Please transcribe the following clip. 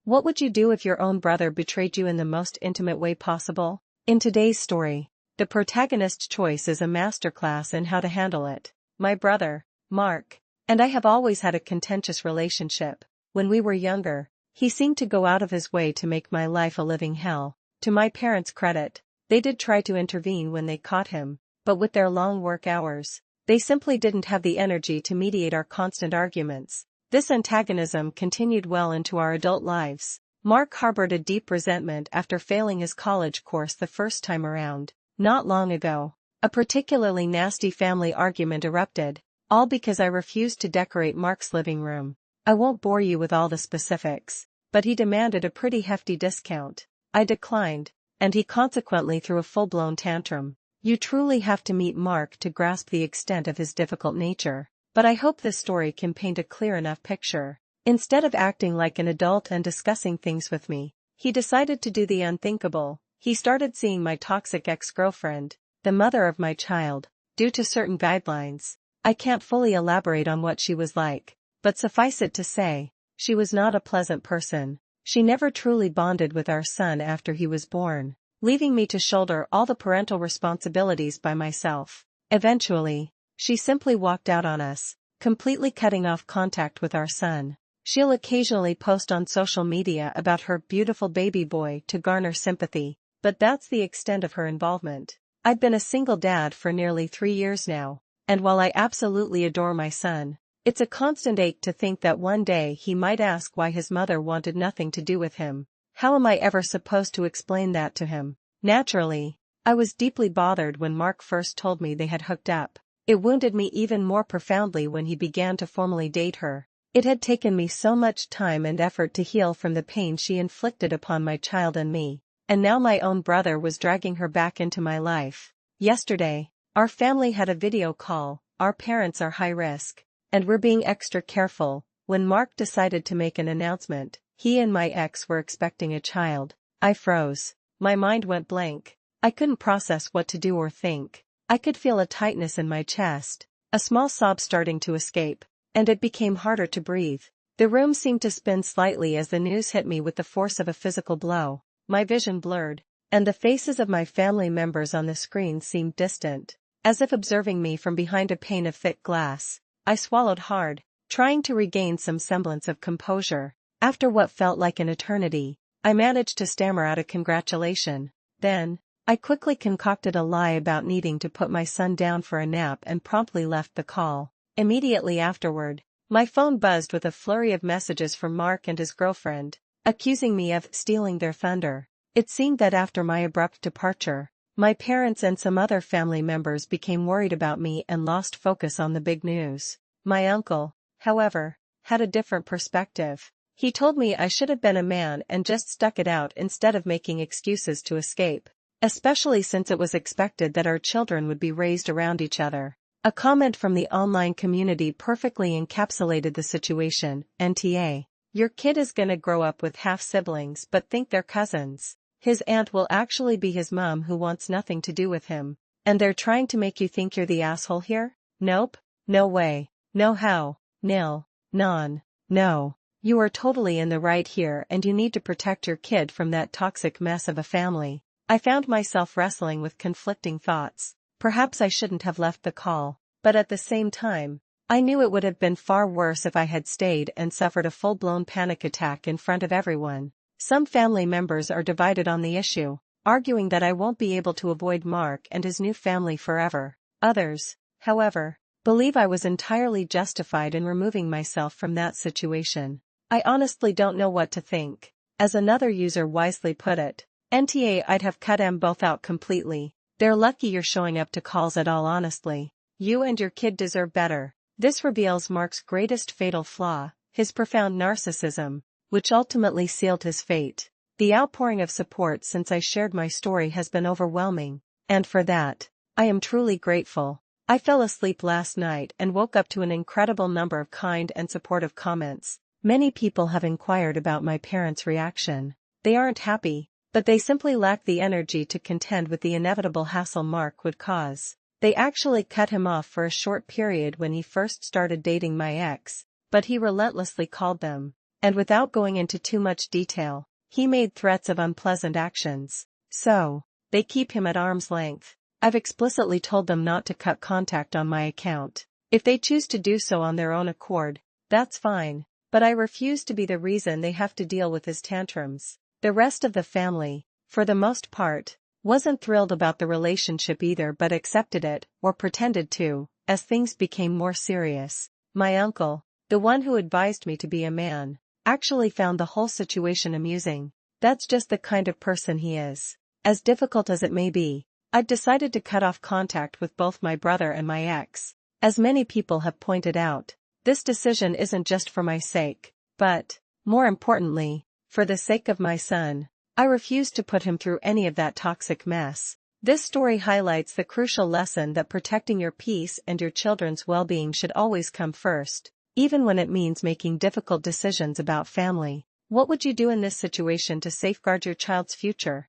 What would you do if your own brother betrayed you in the most intimate way possible? In today's story, the protagonist's choice is a masterclass in how to handle it. My brother, Mark, and I have always had a contentious relationship. When we were younger, he seemed to go out of his way to make my life a living hell. To my parents' credit, they did try to intervene when they caught him, but with their long work hours, they simply didn't have the energy to mediate our constant arguments. This antagonism continued well into our adult lives. Mark harbored a deep resentment after failing his college course the first time around. Not long ago, a particularly nasty family argument erupted, all because I refused to decorate Mark's living room. I won't bore you with all the specifics, but he demanded a pretty hefty discount. I declined, and he consequently threw a full-blown tantrum. You truly have to meet Mark to grasp the extent of his difficult nature. But I hope this story can paint a clear enough picture. Instead of acting like an adult and discussing things with me, he decided to do the unthinkable. He started seeing my toxic ex-girlfriend, the mother of my child, due to certain guidelines. I can't fully elaborate on what she was like, but suffice it to say, she was not a pleasant person. She never truly bonded with our son after he was born, leaving me to shoulder all the parental responsibilities by myself. Eventually, she simply walked out on us, completely cutting off contact with our son. She'll occasionally post on social media about her beautiful baby boy to garner sympathy, but that's the extent of her involvement. I've been a single dad for nearly 3 years now, and while I absolutely adore my son, it's a constant ache to think that one day he might ask why his mother wanted nothing to do with him. How am I ever supposed to explain that to him? Naturally, I was deeply bothered when Mark first told me they had hooked up. It wounded me even more profoundly when he began to formally date her. It had taken me so much time and effort to heal from the pain she inflicted upon my child and me, and now my own brother was dragging her back into my life. Yesterday, our family had a video call. Our parents are high risk, and we're being extra careful. When Mark decided to make an announcement, he and my ex were expecting a child. I froze. My mind went blank. I couldn't process what to do or think. I could feel a tightness in my chest, a small sob starting to escape, and it became harder to breathe. The room seemed to spin slightly as the news hit me with the force of a physical blow. My vision blurred, and the faces of my family members on the screen seemed distant, as if observing me from behind a pane of thick glass. I swallowed hard, trying to regain some semblance of composure. After what felt like an eternity, I managed to stammer out a congratulation. Then, I quickly concocted a lie about needing to put my son down for a nap and promptly left the call. Immediately afterward, my phone buzzed with a flurry of messages from Mark and his girlfriend, accusing me of stealing their thunder. It seemed that after my abrupt departure, my parents and some other family members became worried about me and lost focus on the big news. My uncle, however, had a different perspective. He told me I should have been a man and just stuck it out instead of making excuses to escape, especially since it was expected that our children would be raised around each other. A comment from the online community perfectly encapsulated the situation. NTA. Your kid is gonna grow up with half-siblings but think they're cousins. His aunt will actually be his mom who wants nothing to do with him. And they're trying to make you think you're the asshole here? Nope. No way. No how. Nil. Non. No. You are totally in the right here and you need to protect your kid from that toxic mess of a family. I found myself wrestling with conflicting thoughts. Perhaps I shouldn't have left the call, but at the same time, I knew it would have been far worse if I had stayed and suffered a full-blown panic attack in front of everyone. Some family members are divided on the issue, arguing that I won't be able to avoid Mark and his new family forever. Others, however, believe I was entirely justified in removing myself from that situation. I honestly don't know what to think. As another user wisely put it, NTA, I'd have cut them both out completely. They're lucky you're showing up to calls at all, honestly. You and your kid deserve better. This reveals Mark's greatest fatal flaw, his profound narcissism, which ultimately sealed his fate. The outpouring of support since I shared my story has been overwhelming, and for that, I am truly grateful. I fell asleep last night and woke up to an incredible number of kind and supportive comments. Many people have inquired about my parents' reaction. They aren't happy, but they simply lack the energy to contend with the inevitable hassle Mark would cause. They actually cut him off for a short period when he first started dating my ex, but he relentlessly called them. and without going into too much detail, he made threats of unpleasant actions. So, they keep him at arm's length. I've explicitly told them not to cut contact on my account. If they choose to do so on their own accord, that's fine, but I refuse to be the reason they have to deal with his tantrums. The rest of the family, for the most part, wasn't thrilled about the relationship either but accepted it, or pretended to, as things became more serious. My uncle, the one who advised me to be a man, actually found the whole situation amusing. That's just the kind of person he is. As difficult as it may be, I've decided to cut off contact with both my brother and my ex. As many people have pointed out, this decision isn't just for my sake, but, more importantly, for the sake of my son. I refuse to put him through any of that toxic mess. This story highlights the crucial lesson that protecting your peace and your children's well-being should always come first, even when it means making difficult decisions about family. What would you do in this situation to safeguard your child's future?